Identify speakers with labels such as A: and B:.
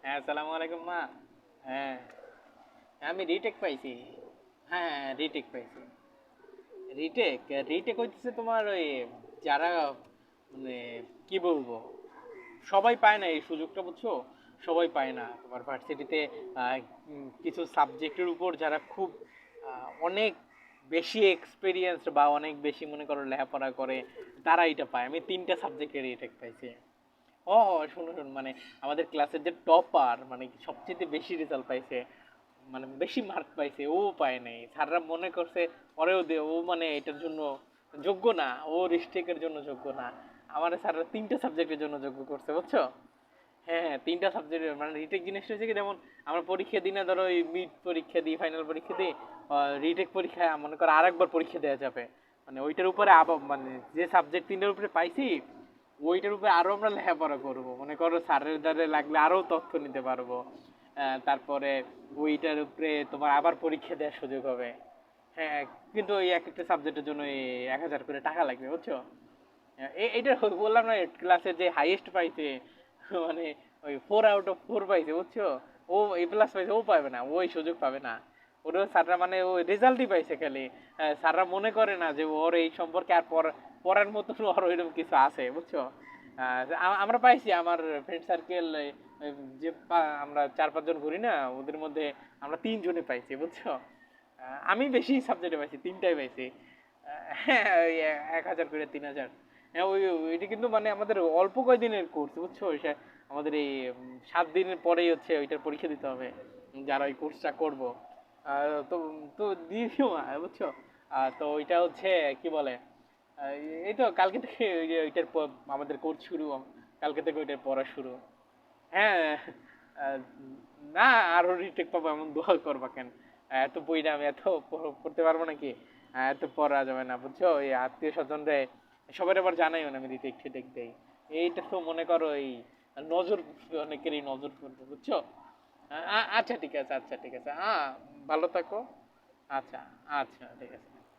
A: হ্যাঁ, আসসালামু আলাইকুম মা। হ্যাঁ, আমি রিটেক পাইছি। হ্যাঁ, রিটেক পাইছি। রিটেক রিটেক হইতেছে তোমার ওই যারা মানে কি বলবো, সবাই পায় না এই সুযোগটা, বুঝছো? সবাই পায় না তোমার ভার্সিটিতে। কিছু সাবজেক্টের উপর যারা খুব অনেক বেশি এক্সপিরিয়েন্সড বা অনেক বেশি মনে করো লেখাপড়া করে, তারা এটা পায়। আমি 3টা সাবজেক্টের রিটেক পাইছি। ও শোনো শোনো, মানে আমাদের ক্লাসের যে টপার, মানে সবচেয়ে বেশি রেজাল্ট পাইছে, মানে বেশি মার্ক পাইছে, ও পায় নাই। স্যাররা মনে করছে ওরেও দে, ও মানে এটার জন্য যোগ্য না, ও রিস্টেকের জন্য যোগ্য না। আমার স্যাররা 3টা সাবজেক্টের জন্য যোগ্য করছে, বুঝছো? হ্যাঁ হ্যাঁ, 3টা সাবজেক্ট। মানে রিটেক জিনিসটা হচ্ছে কি, যেমন আমরা পরীক্ষা দিই না, ধরো ওই মিড পরীক্ষা দিই, ফাইনাল পরীক্ষা দিই, রিটেক পরীক্ষায় মনে করো আরেকবার পরীক্ষা দেওয়া যাবে। মানে ওইটার উপরে আবার মানে যে সাবজেক্ট 3টার উপরে পাইছি, ওইটার উপরে আরো আমরা লেখাপড়া করবো, মনে করো স্যারের দ্বারা লাগলে আরো তথ্য নিতে পারবো। তারপরে ওইটার উপরে তোমার আবার পরীক্ষা দেওয়ার সুযোগ হবে। হ্যাঁ, কিন্তু ওই এক একটা সাবজেক্টের জন্য 1000 করে টাকা লাগবে, বুঝছো? এটা বললাম না, ক্লাসে যে হাইয়েস্ট পাইছে, মানে ওই 4 আউট অফ 4 পাইছে, বুঝছো? ও A+ পাইছে, ও পাবে না, ওই সুযোগ পাবে না। ওরও স্যাররা মানে ও রেজাল্টই পাইছে খালি। স্যাররা মনে করে না যে ওর এই সম্পর্কে আর পড়ার মতন ওর ওইরকম কিছু আছে, বুঝছো? আমরা পাইছি, আমার ফ্রেন্ড সার্কেল যে আমরা 4-5 জন ঘুরি না, ওদের মধ্যে আমরা 3 জনে পাইছি, বুঝছো? আমি বেশি সাবজেক্টে পাইছি, 3টাই পাইছি। হ্যাঁ, ওই 1000 করে 3000। হ্যাঁ, ওইটা কিন্তু মানে আমাদের অল্প কয়দিনের কোর্স, বুঝছো? আমাদের এই 7 দিনের পরেই হচ্ছে ওইটার পরীক্ষা দিতে হবে, যারা ওই কোর্সটা করবো। তো তো দিয়ে দিও না, বুঝছো? তো ওইটা হচ্ছে কি বলে, আহ, এই তো কালকে থেকে ওই যে ওইটার আমাদের কোর্স শুরু, কালকে থেকে ওইটার পড়া শুরু। হ্যাঁ। আহ, না, আরো রিটেক পাবো এমন দোয়া করবা কেন? এত বই না, আমি এত পড়তে পারবো নাকি? এত পড়া যাবে না, বুঝছো? এই আত্মীয় স্বজন রে সবার আবার জানাইও না আমি রিটেক টিটেক দেই। এইটা তো মনে করো এই নজর, অনেকেরই নজর পড়বে, বুঝছো? আচ্ছা ঠিক আছে, আচ্ছা ঠিক আছে। ভালো থাকো। আচ্ছা, আচ্ছা ঠিক আছে।